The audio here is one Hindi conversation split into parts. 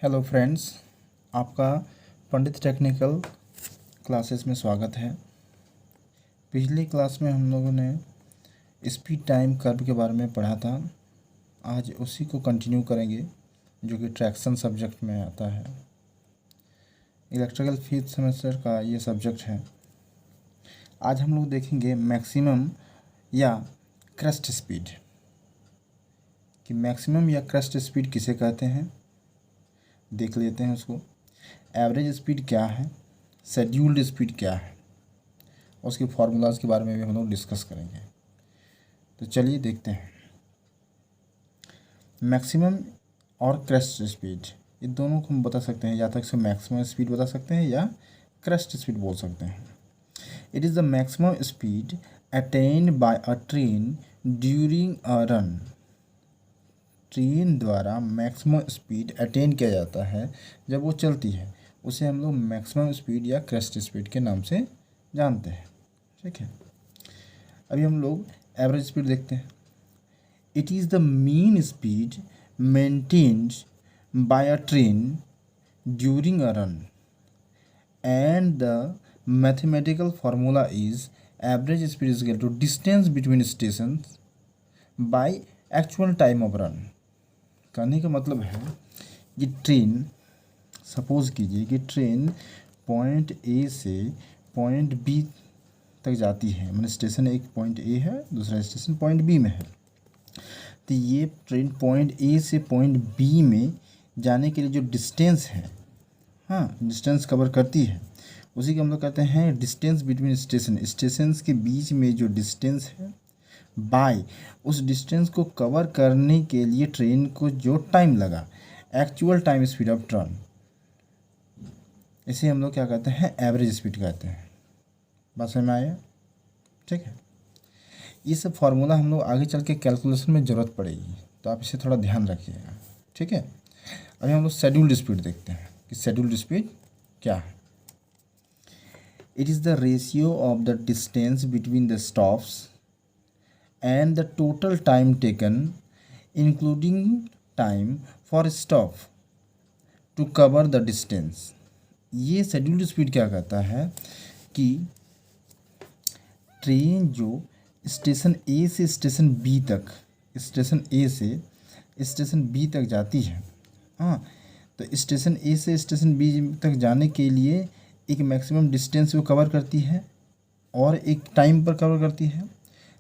हेलो फ्रेंड्स, आपका पंडित टेक्निकल क्लासेस में स्वागत है। पिछली क्लास में हम लोगों ने स्पीड टाइम कर्व के बारे में पढ़ा था। आज उसी को कंटिन्यू करेंगे जो कि ट्रैक्शन सब्जेक्ट में आता है। इलेक्ट्रिकल फिफ्थ सेमेस्टर का ये सब्जेक्ट है। आज हम लोग देखेंगे मैक्सिमम या क्रेस्ट स्पीड, कि मैक्सिमम या क्रेस्ट स्पीड किसे कहते हैं, देख लेते हैं उसको। एवरेज स्पीड क्या है, शेड्यूल्ड स्पीड क्या है, उसके फार्मूलाज के बारे में भी हम लोग डिस्कस करेंगे। तो चलिए देखते हैं। मैक्सिमम और क्रेस्ट स्पीड, ये दोनों को हम बता सकते हैं, या तो इसे मैक्सिमम स्पीड बता सकते हैं या क्रेस्ट स्पीड बोल सकते हैं। It is the maximum speed attend bye a train during a run. Train द्वारा मैक्सिमम स्पीड अटेन किया जाता है जब वो चलती है, उसे हम लोग मैक्सिमम स्पीड या क्रेस्ट स्पीड के नाम से जानते हैं। ठीक है, अभी हम लोग एवरेज स्पीड देखते हैं। It is the mean speed maintained by a train during a run and the mathematical formula is average speed is equal to distance between station by actual time of run. कहने का मतलब है कि ट्रेन, सपोज कीजिए कि ट्रेन पॉइंट ए से पॉइंट बी तक जाती है, मतलब स्टेशन एक पॉइंट ए है, दूसरा स्टेशन पॉइंट बी में है। तो ये ट्रेन पॉइंट ए से पॉइंट बी में जाने के लिए जो डिस्टेंस है, हाँ, डिस्टेंस कवर करती है, उसी को हम लोग कहते हैं डिस्टेंस बिटवीन स्टेशन। स्टेशंस के बीच में जो डिस्टेंस है, बाय उस डिस्टेंस को कवर करने के लिए ट्रेन को जो टाइम लगा, actual time speed of train, इसे हम लोग क्या कहते हैं, एवरेज स्पीड कहते हैं। बात समझ में आया? ठीक है, ये सब फार्मूला हम लोग आगे चल के कैलकुलेशन में ज़रूरत पड़ेगी, तो आप इसे थोड़ा ध्यान रखिएगा। ठीक है, अभी हम लोग शेड्यूल्ड स्पीड देखते हैं कि शेड्यूल्ड स्पीड क्या है। It is the ratio of the distance between the stops and the total time taken including time for stop to cover the distance। ये शेड्यूल्ड स्पीड क्या कहता है कि ट्रेन जो स्टेशन ए से स्टेशन बी तक, स्टेशन ए से स्टेशन बी तक जाती है, हाँ, तो स्टेशन ए से स्टेशन बी तक जाने के लिए एक मैक्सिमम डिस्टेंस वो कवर करती है और एक टाइम पर कवर करती है।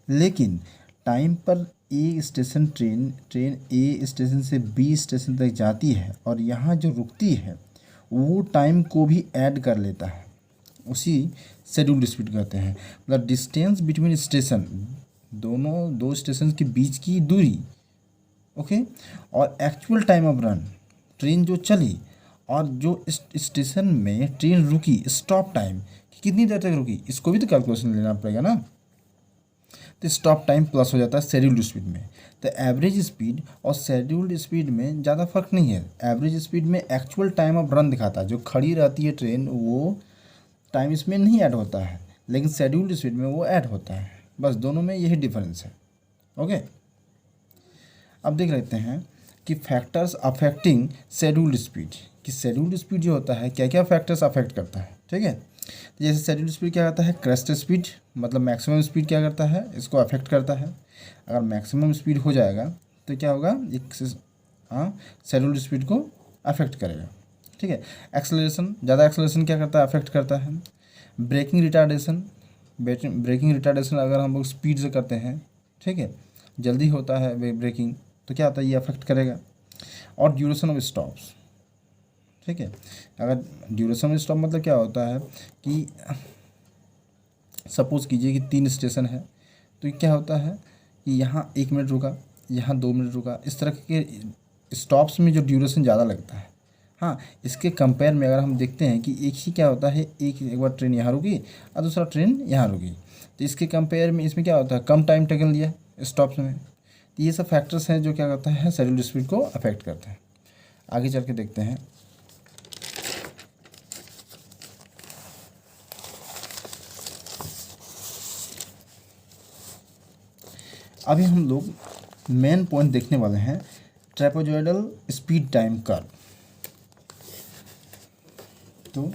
लेकिन टाइम पर ए स्टेशन ट्रेन ए स्टेशन से बी स्टेशन तक जाती है और यहाँ जो रुकती है वो टाइम को भी ऐड कर लेता है, उसी शेड्यूल्ड स्पीड कहते हैं। मतलब डिस्टेंस बिटवीन स्टेशन, दो स्टेशन के बीच की दूरी, ओके, और actual time of run, train जो चली और जो स्टेशन में ट्रेन रुकी, स्टॉप टाइम कितनी देर तक रुकी, इसको भी तो कैलकुलेशन लेना पड़ेगा ना। तो स्टॉप टाइम प्लस हो जाता है शेड्यूल्ड स्पीड में। तो एवरेज स्पीड और शेड्यूल्ड स्पीड में ज़्यादा फर्क नहीं है। एवरेज स्पीड में एक्चुअल टाइम ऑफ रन दिखाता है, जो खड़ी रहती है ट्रेन वो टाइम इसमें नहीं ऐड होता है, लेकिन शेड्यूल्ड स्पीड में वो ऐड होता है। बस दोनों में यही डिफरेंस है। ओके, अब देख लेते हैं कि फैक्टर्स अफेक्टिंग शेड्यूल्ड स्पीड, कि शेड्यूल्ड स्पीड जो होता है क्या क्या फैक्टर्स अफेक्ट करता है। ठीक है, तो जैसे शेड्यूल्ड स्पीड क्या करता है, क्रेस्ट स्पीड, मतलब मैक्सिमम स्पीड क्या करता है, इसको अफेक्ट करता है। अगर मैक्सिमम स्पीड हो जाएगा तो क्या होगा, एक शेड्यूल्ड स्पीड को अफेक्ट करेगा। ठीक है, एक्सेलरेशन, ज़्यादा एक्सेलरेशन क्या करता है, अफेक्ट करता है। ब्रेकिंग रिटार्डेशन, ब्रेकिंग रिटार्डेशन अगर हम लोग स्पीड से करते हैं, ठीक है, जल्दी होता है ब्रेकिंग, तो क्या होता है, ये अफेक्ट करेगा। और ड्यूरेशन ऑफ स्टॉप्स, ठीक है, अगर ड्यूरेशन ऑफ स्टॉप मतलब क्या होता है कि सपोज कीजिए कि 3 स्टेशन है, तो क्या होता है कि यहाँ 1 मिनट रुका, यहाँ 2 मिनट रुका, इस तरह के स्टॉप्स में जो ड्यूरेशन ज़्यादा लगता है। हाँ, इसके कंपेयर में अगर हम देखते हैं कि एक ही क्या होता है, एक बार ट्रेन यहाँ रुकी और दूसरा ट्रेन यहाँ रुकी, तो इसके कंपेयर में इसमें क्या होता है, कम टाइम टेकन लिया स्टॉप्स में। तो ये सब फैक्टर्स हैं जो क्या करता है, शेड्यूल्ड स्पीड को अफेक्ट करते हैं। आगे चल के देखते हैं। अभी हम लोग मेन पॉइंट देखने वाले हैं, ट्रेपेजॉइडल स्पीड टाइम कर्व। तो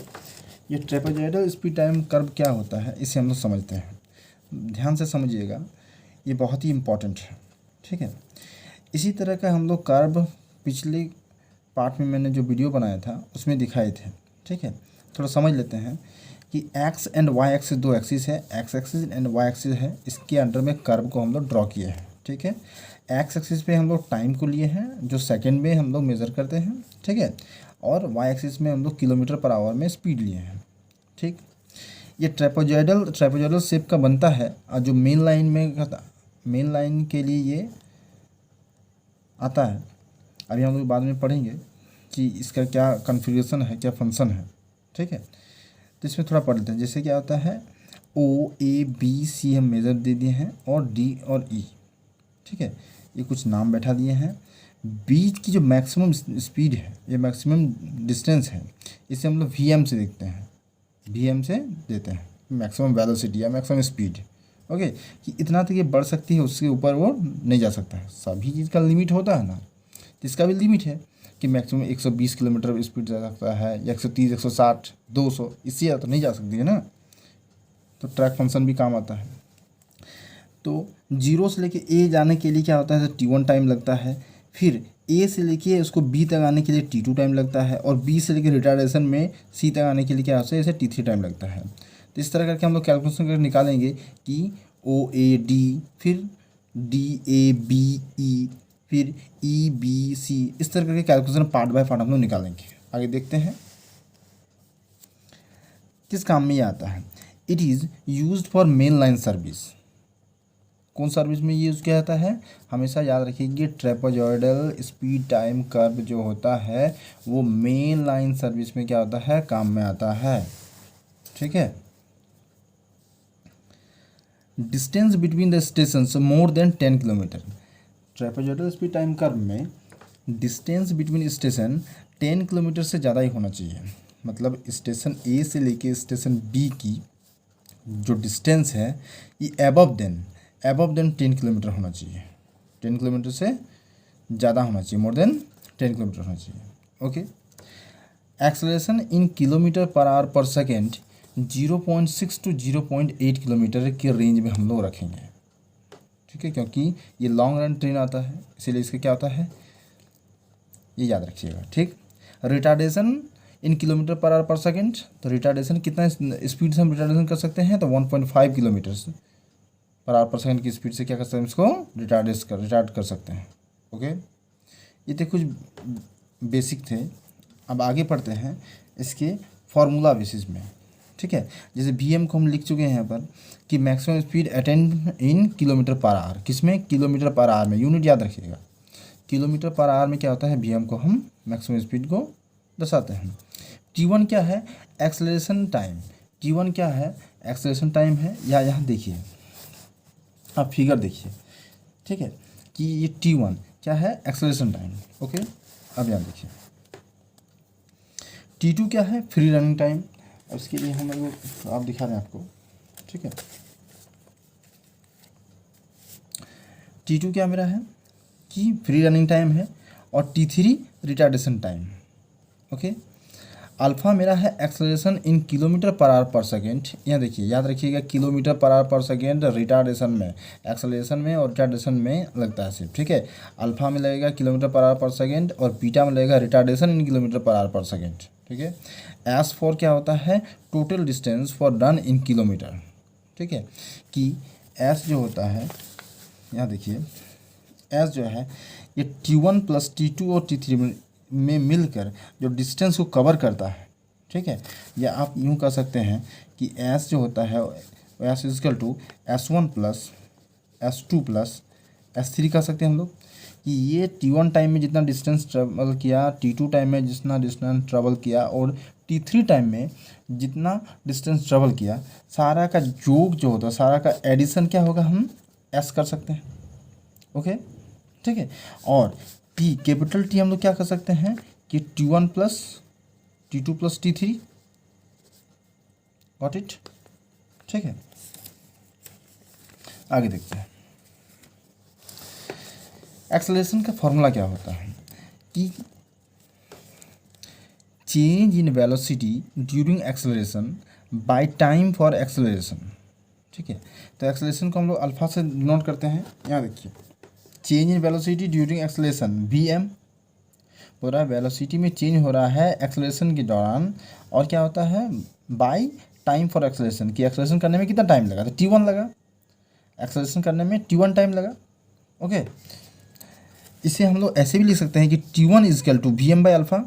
ये ट्रेपेजॉइडल स्पीड टाइम कर्व क्या होता है इसे हम लोग समझते हैं। ध्यान से समझिएगा, ये बहुत ही इम्पोर्टेंट है, ठीक है। इसी तरह का हम लोग कर्व पिछले पार्ट में मैंने जो वीडियो बनाया था उसमें दिखाए थे, ठीक है। थोड़ा समझ लेते हैं कि एक्स एंड वाई एक्सिस दो एक्सिस है, X axis and Y axis है, इसके अंडर में कर्व को हम लोग ड्रॉ किए हैं, ठीक है। एक्स एक्सिस पे हम लोग टाइम को लिए हैं जो सेकंड में हम लोग मेज़र करते हैं, ठीक है, और वाई एक्सिस में हम लोग किलोमीटर पर आवर में स्पीड लिए हैं, ठीक। ये ट्रेपेजॉइडल शेप का बनता है और जो मेन लाइन के लिए ये आता है। अभी हम लोग बाद में पढ़ेंगे कि इसका क्या कॉन्फ़िगरेशन है, क्या फंक्शन है, ठीक है। तो इसमें थोड़ा पढ़ लेते हैं। जैसे क्या होता है, ओ ए बी सी हम मेज़र दे दिए हैं और डी और ई, ठीक है, ये कुछ नाम बैठा दिए हैं। बीच की जो मैक्सिमम स्पीड है, ये मैक्सिमम डिस्टेंस है, इसे हम लोग वी एम से देखते हैं, वी एम से देते हैं मैक्सिमम वेलोसिटी या मैक्सिमम स्पीड, ओके, कि इतना तक ये बढ़ सकती है, उसके ऊपर वो नहीं जा सकता है। सभी चीज़ का लिमिट होता है ना, इसका भी लिमिट है कि मैक्सिमम 120 किलोमीटर स्पीड जा सकता है या 130, 160, 200, इससे ज़्यादा तो नहीं जा सकती है ना। तो ट्रैक फंक्शन भी काम आता है। तो जीरो से लेके ए जाने के लिए क्या होता है, तो T1 टाइम लगता है। फिर ए से लेके उसको बी तक आने के लिए T2 टाइम लगता है, और बी से लेके रिटार्डेशन में सी तक आने के लिए क्या होता है, इसे T3 टाइम लगता है। तो इस तरह करके हम लोग कैलकुलेशन करके निकालेंगे कि ओ ए डी, फिर डी ए बी ई, फिर ई बी सी, इस तरह करके कैलकुलेशन पार्ट बाय पार्ट हम लोग निकालेंगे। आगे देखते हैं किस काम में ये आता है। It is used for main line service. कौन सर्विस में यूज़ किया जाता है, हमेशा याद रखिए, ट्रेपेजॉइडल स्पीड टाइम कर्व जो होता है वो मेन लाइन सर्विस में क्या होता है, काम में आता है, ठीक है। Distance between the station more than 10 kilometre. Trapezoidal speed time curve में डिस्टेंस बिटवीन स्टेशन 10 किलोमीटर से ज़्यादा ही होना चाहिए। मतलब स्टेशन ए से लेके स्टेशन बी की जो डिस्टेंस है ये अबव देन 10 किलोमीटर होना चाहिए। 10 किलोमीटर से ज़्यादा होना चाहिए, मोर देन 10 किलोमीटर होना चाहिए, okay. Acceleration in kilometre per hour पर सेकेंड 0.6 to 0.8 किलोमीटर के रेंज में हम लोग रखेंगे, ठीक है, क्योंकि ये लॉन्ग रन ट्रेन आता है, इसीलिए इसका क्या होता है ये याद रखिएगा, ठीक। रिटार्डेशन इन किलोमीटर पर आवर पर सेकेंड, तो रिटार्डेशन कितना स्पीड से हम रिटार्डेशन कर सकते हैं, तो 1.5 किलोमीटर पर आवर पर सेकेंड की स्पीड से क्या कर सकते हैं, इसको रिटार्ड कर सकते हैं, ओके। ये तो कुछ बेसिक थे। अब आगे पढ़ते हैं इसके फॉर्मूला बेसिस में, ठीक है। जैसे वी को हम लिख चुके हैं यहाँ पर कि maximum speed attend in kilometre per hour, किसमें, किलोमीटर पर आवर में, यूनिट याद रखिएगा। किलोमीटर पर आवर में क्या होता है, वी को हम मैक्सिमम स्पीड को दर्शाते हैं। T1 क्या है, एक्सेलरेशन टाइम। T1 क्या है, एक्सेलरेशन टाइम है। या यहाँ देखिए, आप फिगर देखिए, ठीक है, कि ये T1 क्या है, एक्सेलरेशन टाइम, ओके। अब यहाँ देखिए T2 क्या है, फ्री रनिंग टाइम। अब इसके लिए हम लोग आप दिखा रहे हैं आपको, ठीक है। T2 क्या मेरा है कि फ्री रनिंग टाइम है, और T3 retardation time, okay. Alpha मेरा है acceleration in kilometre per hour पर सेकेंड। यहाँ देखिए, याद रखिएगा, किलोमीटर पर आवर पर सेकेंड रिटार्डेशन में, एक्सेलरेशन में और रिटार्डेशन में लगता है सिर्फ, ठीक है। अल्फ़ा में लगेगा किलोमीटर पर आवर पर सेकेंड, और बीटा में लगेगा रिटार्डेशन इन किलोमीटर पर आवर पर सेकेंड, ठीक है। एस फॉर क्या होता है, total distance for run in kilometre, ठीक है, कि एस जो होता है, यहाँ देखिए, एस जो है ये T1 + T2 और T3 में मिलकर जो डिस्टेंस को कवर करता है, ठीक है। या आप यूँ कह सकते हैं कि एस जो होता है S equal to S1 + S2 + S3 कह सकते हैं हम लोग, कि ये T1 टाइम में जितना डिस्टेंस ट्रेवल किया, T2 टाइम में जितना डिस्टेंस ट्रेवल किया, और T3 टाइम में जितना डिस्टेंस ट्रेवल किया, सारा का योग जो होता है, सारा का एडिशन क्या होगा, हम एस कर सकते हैं, ओके, ठीक है। और टी, कैपिटल टी हम लोग क्या कर सकते हैं कि T1 + T2 + T3, got it, ठीक है। आगे देखते हैं एक्सेलरेशन का फॉर्मूला क्या होता है, कि change in velocity during acceleration by time for acceleration. ठीक है, तो एक्सेलरेशन को हम लोग अल्फा से डिनोट करते हैं। यहाँ देखिए, change in velocity during acceleration V हो रहा है, वेलोसिटी में चेंज हो रहा है एक्सेलरेशन के दौरान, और क्या होता है बाय टाइम फॉर एक्सेलरेशन, कि एक्सेलरेशन करने में कितना टाइम लगा, तो t1 लगा, एक्सेलरेशन करने में t1 टाइम लगा। ओके, इसे हम लोग ऐसे भी लिख सकते हैं कि t1 equal to V M by alpha.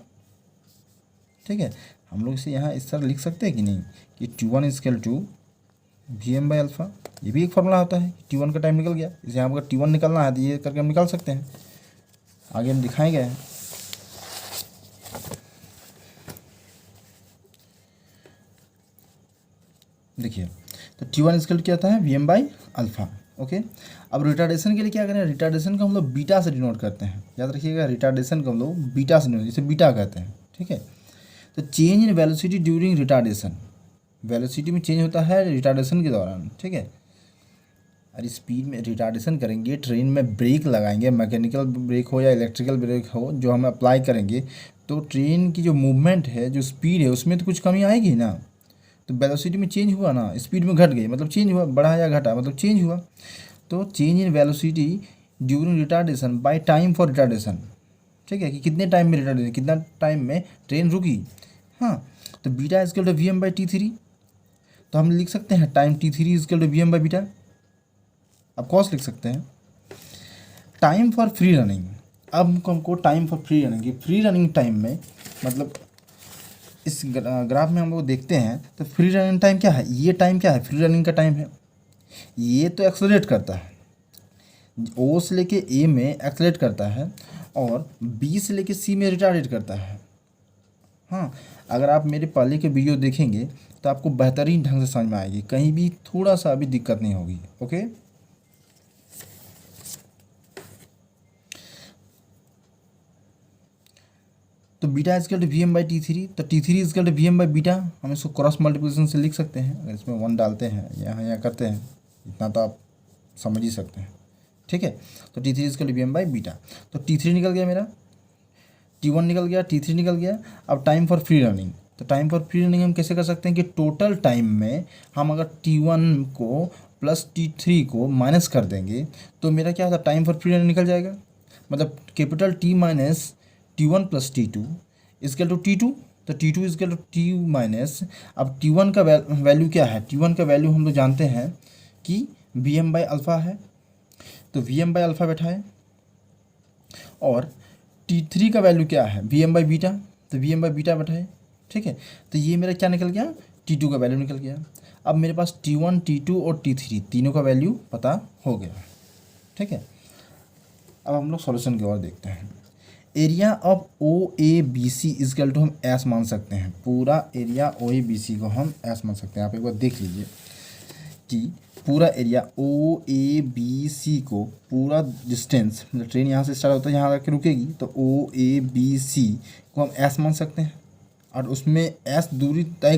ठीक है, हम लोग इसे यहाँ इस तरह लिख सकते हैं कि नहीं, कि t1 equal to V M by alpha. ये भी एक फॉर्मूला होता है, t1 का टाइम निकल गया, इसे हम अगर t1 निकलना है तो ये करके हम निकाल सकते हैं, आगे हम दिखाएंगे। देखिए, तो t1 इजकल क्या होता है V M by alpha. Okay, अब रिटार्डेशन के लिए क्या करें, रिटार्डेशन को हम लोग बीटा से डिनोट करते हैं, याद रखिएगा, रिटार्डेशन को हम लोग बीटा से डिनोट, जिसे बीटा कहते हैं। ठीक है, तो change in velocity during retardation, velocity में चेंज होता है रिटार्डेशन के दौरान। ठीक है, और स्पीड में रिटार्डेशन करेंगे, ट्रेन में ब्रेक लगाएंगे, मैकेनिकल ब्रेक हो या इलेक्ट्रिकल ब्रेक हो, जो हम अप्लाई करेंगे, तो ट्रेन की जो मूवमेंट है, जो स्पीड है, उसमें तो कुछ कमी आएगी ना। तो वेलोसिटी में चेंज हुआ ना, स्पीड में घट गई मतलब चेंज हुआ, बढ़ा या घटा मतलब चेंज हुआ। तो change in velocity during retardation by time for retardation. ठीक है, कि कितने टाइम में रिटार्डेशन, कितना टाइम में ट्रेन रुकी। हाँ, तो beta equal to V M by t3, तो हम लिख सकते हैं time t3 equal to V M by beta. अब कॉस लिख सकते हैं टाइम फॉर फ्री रनिंग। अब हमको time for free running, free running time में मतलब इस ग्राफ में हम लोग देखते हैं, तो फ्री रनिंग टाइम क्या है, ये टाइम क्या है, फ्री रनिंग का टाइम है। ये तो एक्सेलरेट करता है, ओ से लेके ए में एक्सेलरेट करता है, और बी से लेके सी में रिटार्डेट करता है। हाँ, अगर आप मेरे पहले के वीडियो देखेंगे तो आपको बेहतरीन ढंग से समझ में आएगी, कहीं भी थोड़ा सा भी दिक्कत नहीं होगी। ओके, तो beta equal to V M by t3, तो t3 equal to V M by beta. हम इसको क्रॉस मल्टीप्लिकेशन से लिख सकते हैं, अगर इसमें 1 डालते हैं, यहाँ करते हैं, इतना तो आप समझ ही सकते हैं। ठीक है, तो t3 equal to V M by beta, तो t3 निकल गया मेरा, t1 निकल गया, t3 निकल गया। अब टाइम फॉर फ्री रनिंग, तो टाइम फॉर फ्री रनिंग हम कैसे कर सकते हैं कि टोटल टाइम में हम अगर t1 को प्लस t3 को माइनस कर देंगे, तो मेरा क्या होता है टाइम फॉर फ्री रनिंग निकल जाएगा, मतलब capital T minus t1 plus t2 equal to t2, तो t2 equal to t minus, अब t1 का वैल्यू क्या है, t1 का वैल्यू हम लोग जानते हैं कि वी एम बाई अल्फ़ा है, तो वी एम बाई अल्फ़ा बैठा है, और t3 का वैल्यू क्या है वी एम बाई बीटा, तो वी एम बाई बीटा बैठा है। ठीक है, तो ये मेरा क्या निकल गया, t2 का वैल्यू निकल गया। अब मेरे पास t1, t2 और t3 तीनों का वैल्यू पता हो गया। ठीक है, अब हम लोग सॉल्यूशन की ओर देखते हैं। Area of O A B C equal to हम एस मान सकते हैं, पूरा एरिया ओ ए बी सी को हम एस मान सकते हैं। आप एक बार देख लीजिए कि पूरा एरिया ओ ए बी सी को, पूरा डिस्टेंस मतलब ट्रेन यहाँ से स्टार्ट होता है, यहाँ आकर रुकेगी, तो ओ ए बी सी को हम एस मान सकते हैं। और उसमें एस दूरी तय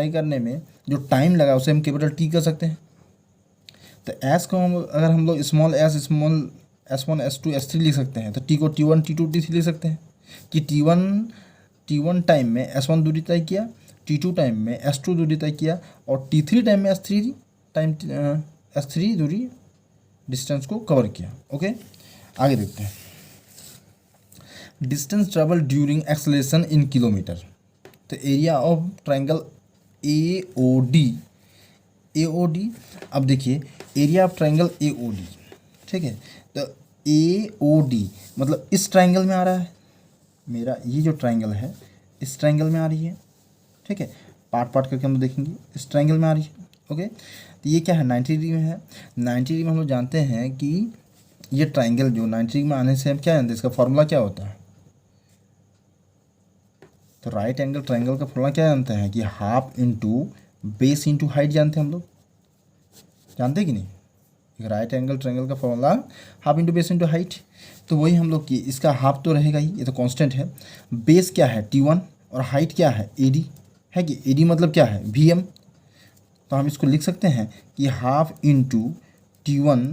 करने में जो टाइम लगा उसे हम कैपिटल टी कर सकते हैं। तो एस को हम अगर हम लोग small S, small S1, S2, S3 लिख सकते हैं, तो टी को T1, T2, T3 लिख सकते हैं कि T1 टाइम में S1 दूरी तय किया, T2 टाइम में S2 दूरी तय किया, और T3 टाइम में S3 दूरी डिस्टेंस को कवर किया। ओके, आगे देखते हैं। Distance travel during acceleration in kilometre, तो एरिया ऑफ ट्रायंगल AOD, अब देखिए एरिया ऑफ ट्रायंगल AOD, ठीक है, तो AOD मतलब इस ट्रायंगल में आ रहा है, मेरा ये जो ट्रायंगल है इस ट्रायंगल में आ रही है। ठीक है, पार्ट करके हम लोग देखेंगे, इस ट्रायंगल में आ रही है। ओके, तो ये क्या है 90 डिग्री में है। 90 डिग्री में हम लोग जानते हैं कि ये ट्रायंगल जो 90 डिग्री में आने से हम क्या जानते हैं, इसका फॉर्मूला क्या होता है, तो राइट एंगल ट्रायंगल का फॉर्मूला क्या जानते हैं कि half into base into height जानते हैं हम लोग, जानते हैं कि नहीं, राइट एंगल ट्रायंगल का formula half into base into height, तो वही हम लोग की इसका हाफ तो रहेगा ही, ये तो कांस्टेंट है। बेस क्या है T1 और हाइट क्या है AD है, कि AD मतलब क्या है VM, तो हम इसको लिख सकते हैं कि half into T1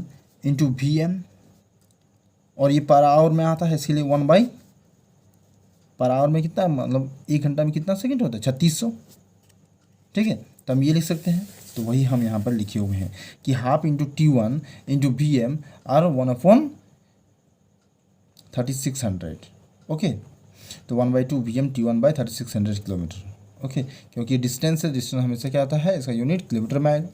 into VM, और ये पर आवर में आता है इसलिए 1 बाई पर आवर में कितना, मतलब 1 घंटा में कितना सेकंड होता है, 3600। ठीक है, तो हम ये लिख सकते हैं। तो वही हम यहाँ पर लिखे हुए हैं कि half into T1 into VM और 1/3600। ओके, तो 1/2 VM T1 by 3600 kilometre. Okay, क्योंकि डिस्टेंस है, डिस्टेंस हमेशा क्या आता है, इसका यूनिट किलोमीटर में आएगा।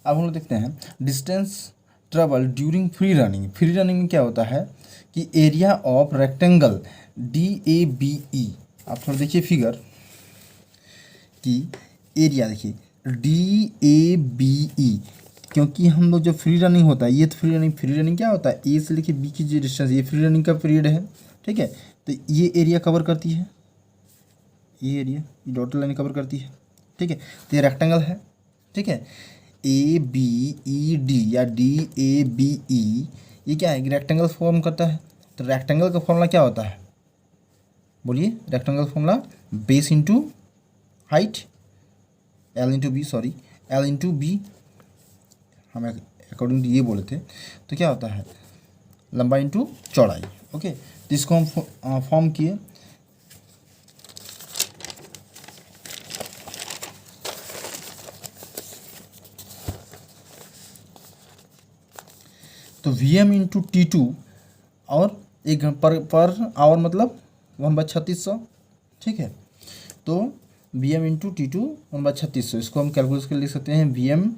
अब हम लोग देखते हैं distance travel during free running. Free running में क्या होता है कि एरिया ऑफ रेक्टेंगल DABE, आप थोड़ा देखिए फिगर कि एरिया देखिए DABE, क्योंकि हम लोग जो फ्री रनिंग होता है, ये तो फ्री रनिंग क्या होता है, ए से लेके बी की जो डिस्टेंस, ये फ्री रनिंग का पीरियड है। ठीक है, तो ये एरिया कवर करती है, ये एरिया, ये डॉटेड लाइन कवर करती है। ठीक है, तो ये रेक्टेंगल है। ठीक है, ABED या DABE ये क्या है, रेक्टेंगल फॉर्म करता है। तो रेक्टेंगल का फॉर्मूला क्या होता है, बोलिए, rectangle formula base into height, L into B, sorry L into B, हमें अकॉर्डिंग टू ये बोले थे। तो क्या होता है, लंबाई इंटू चौड़ाई। ओके, तो इसको हम फॉर्म किए। तो VM इंटू T2 और 1 पर आवर मतलब 1/3600। ठीक है, तो VM इंटू T2 1/3600, इसको हम कैलकुलेट कर लिख सकते हैं VM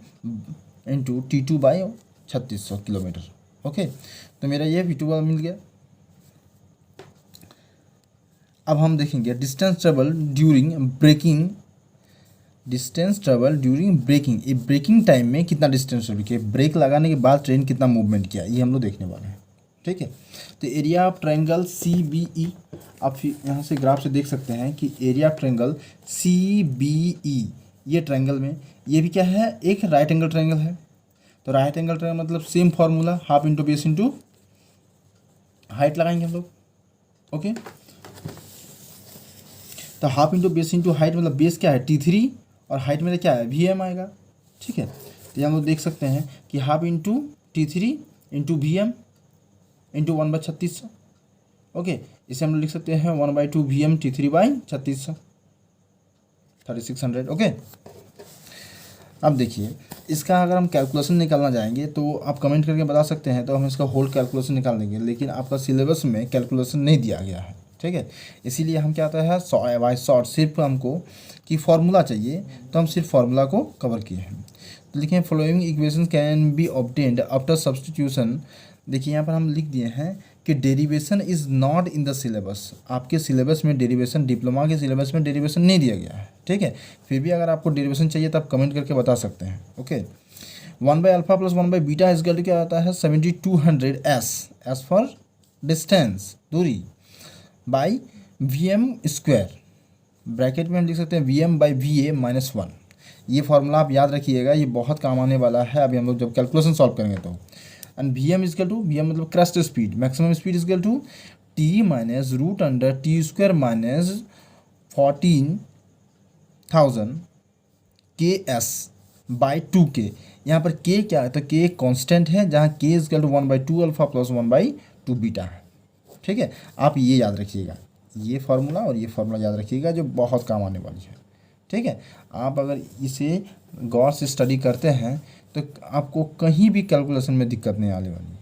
into T2 by 3600 kilometre. Okay, तो मेरा ये V2 वाला मिल गया। अब हम देखेंगे distance travel during braking. Distance travel during braking, ये ब्रेकिंग टाइम में कितना डिस्टेंस ट्रेवल किया, ब्रेक लगाने के बाद ट्रेन कितना मूवमेंट किया, ये हम लोग देखने वाले हैं। ठीक है, तो एरिया ऑफ ट्रायंगल CBE, आप यहाँ से ग्राफ से देख सकते हैं कि एरिया ऑफ ट्रायंगल CBE, ये ट्रायंगल में ये भी क्या है, एक राइट एंगल ट्रायंगल है। तो राइट एंगल ट्रायंगल मतलब same formula, half into base into height लगाएंगे हम लोग। ओके, तो half into base into height मतलब बेस क्या है T3 और हाइट में क्या है VM आएगा। ठीक है, तो हम लोग देख सकते हैं कि half into T3 into VM into 1/3600। Okay, इसे हम लोग लिख सकते हैं 1/2 VM T3 बाई 3600, 3600। ओके, अब देखिए इसका अगर हम कैलकुलेशन निकालना जाएंगे तो आप कमेंट करके बता सकते हैं, तो हम इसका होल कैलकुलेशन निकाल देंगे, लेकिन आपका सिलेबस में कैलकुलेशन नहीं दिया गया है। ठीक है, इसीलिए हम क्या होता है बाय शॉर्ट, सिर्फ हमको कि फार्मूला चाहिए तो हम सिर्फ फार्मूला को कवर किए हैं। तो लिखें following equation can be obtained after substitution. देखिए यहाँ पर हम लिख दिए हैं कि derivation is not in the syllabus, आपके सिलेबस में डेरिवेशन, डिप्लोमा के सिलेबस में डेरिवेशन नहीं दिया गया है। ठीक है, फिर भी अगर आपको डेरिवेशन चाहिए तो आप कमेंट करके बता सकते हैं। Okay, 1/α plus 1/β is equal to क्या आता है 7200 एस फॉर डिस्टेंस, दूरी, बाई VM स्क्वायर, ब्रैकेट में हम लिख सकते हैं VM/VA -1। ये फार्मूला आप याद रखिएगा, ये बहुत काम आने वाला है अभी हम लोग जब कैलकुलेशन सॉल्व करेंगे तो। And VM is equal to, VM मतलब crest speed, maximum speed is equal to T minus √T² minus 14,000 KS/2K। यहाँ पर K क्या है, तो K एक कॉन्स्टेंट है, जहाँ K is equal to 1/2 alpha plus 1/2 beta है। ठीक है, आप ये याद रखिएगा, ये फार्मूला और ये फार्मूला याद रखिएगा जो बहुत काम आने वाली है। ठीक है, आप अगर इसे गौर से स्टडी करते हैं तो आपको कहीं भी कैलकुलेशन में दिक्कत नहीं आने वाली है।